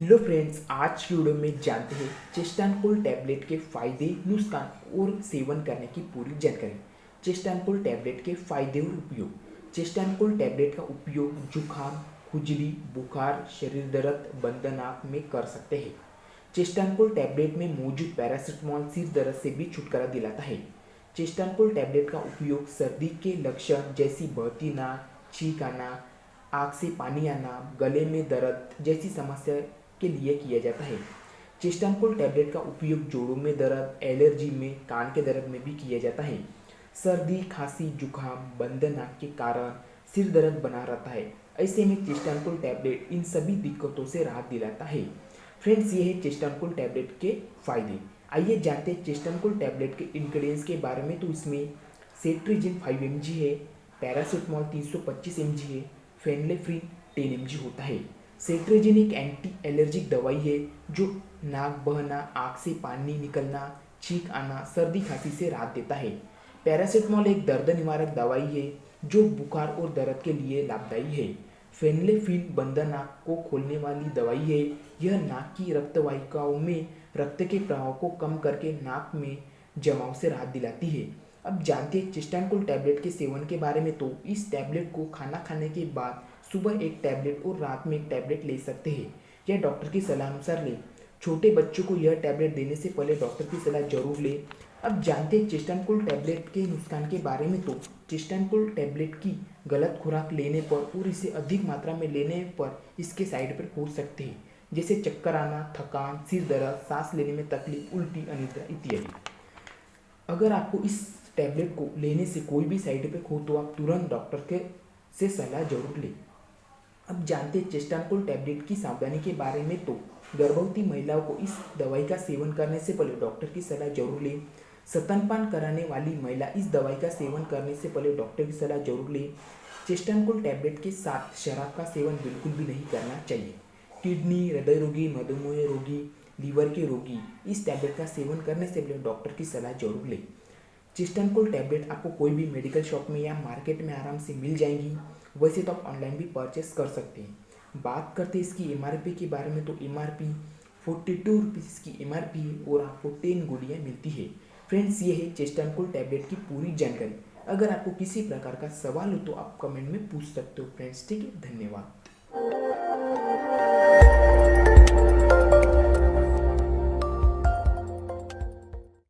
Hello friends, आज की video में जानते हैं चेस्टानकोल टैबलेट के फायदे, नुकसान और सेवन करने की पूरी जानकारी। चेस्टानकोल टैबलेट के फायदे और उपयोग। चेस्टानकोल टैबलेट का उपयोग जुकाम, खुजली, बुखार, शरीर दर्द, बंद नाक में कर सकते हैं। चेस्टानकोल टैबलेट में मौजूद पैरासिटामोल सिर दर्द से भी छुटकारा दिलाता है। चेस्टानकोल टैबलेट का उपयोग सर्दी के लक्षण जैसी बहती नाक, छींक आना, आँख से पानी आना, गले में दर्द जैसी समस्या के लिए किया जाता है। चेस्टानकोल टैबलेट का उपयोग जोड़ों में दर्द, एलर्जी में, कान के दर्द में भी किया जाता है। सर्दी, खांसी, जुकाम, बंद नाक के कारण सिर दर्द बना रहता है। ऐसे में चेस्टानकोल टैबलेट इन सभी दिक्कतों से राहत दिलाता है। फ्रेंड्स, ये है चेस्टानकोल टैबलेट के फायदे। आइए जानते हैं चेस्टानकोल टैबलेट के इंग्रेडिएंट्स के बारे में। तो इसमें सेट्रिजिन 5 mg है, पैरासिटामोल 325 mg है, फेनलेफ्रिन 10 mg होता है। सेट्रिजिन एक एंटी एलर्जिक दवाई है जो नाक बहना, आँख से पानी निकलना, छींक आना, सर्दी खांसी से राहत देता है। पैरासिटामोल एक दर्द निवारक दवाई है जो बुखार और दर्द के लिए लाभदायी है। फेनलेफ्रिन बंद नाक को खोलने वाली दवाई है। यह नाक की रक्तवाहिकाओं में रक्त के प्रवाह को कम करके नाक में जमाव से राहत दिलाती है। अब जानते हैं चेस्टानकोल टैबलेट के सेवन के बारे में। तो इस टैबलेट को खाना खाने के बाद सुबह एक टैबलेट और रात में एक टैबलेट ले सकते हैं। यह डॉक्टर की सलाह अनुसार लें। छोटे बच्चों को यह टैबलेट देने से पहले डॉक्टर की सलाह जरूर लें। अब जानते हैं चेस्टानकोल टैबलेट के नुकसान के बारे में। तो चेस्टानकोल टैबलेट की गलत खुराक लेने पर और इसे अधिक मात्रा में लेने पर इसके साइड इफेक्ट हो सकते हैं, जैसे चक्कर आना, थकान, सिर दर्द, सांस लेने में तकलीफ, उल्टी, अनिद्रा इत्यादि। अगर आपको इस टैबलेट को लेने से कोई भी साइड इफेक्ट हो तो आप तुरंत डॉक्टर के से सलाह जरूर लें। अब जानते हैं चेस्टानकोल टैबलेट की सावधानी के बारे में। तो गर्भवती महिलाओं को इस दवाई का सेवन करने से पहले डॉक्टर की सलाह जरूर लें। स्तनपान कराने वाली महिला इस दवाई का सेवन करने से पहले डॉक्टर की सलाह जरूर लें। चेस्टानकोल टैबलेट के साथ शराब का सेवन बिल्कुल भी नहीं करना चाहिए। किडनी, हृदय रोगी, मधुमेह रोगी, लीवर के रोगी इस टैबलेट का सेवन करने से पहले डॉक्टर की सलाह जरूर लें। चेस्टानकोल टैबलेट आपको कोई भी मेडिकल शॉप में या मार्केट में आराम से मिल जाएंगी। वैसे तो आप ऑनलाइन भी परचेस कर सकते हैं। बात करते हैं इसकी एमआरपी के बारे में। तो एमआरपी 42 रुपीज़ की एमआरपी है और आपको 10 गोलियाँ मिलती है। फ्रेंड्स, ये है चेस्टानकोल टैबलेट की पूरी जानकारी। अगर आपको किसी प्रकार का सवाल हो तो आप कमेंट में पूछ सकते हो फ्रेंड्स। ठीक है, धन्यवाद।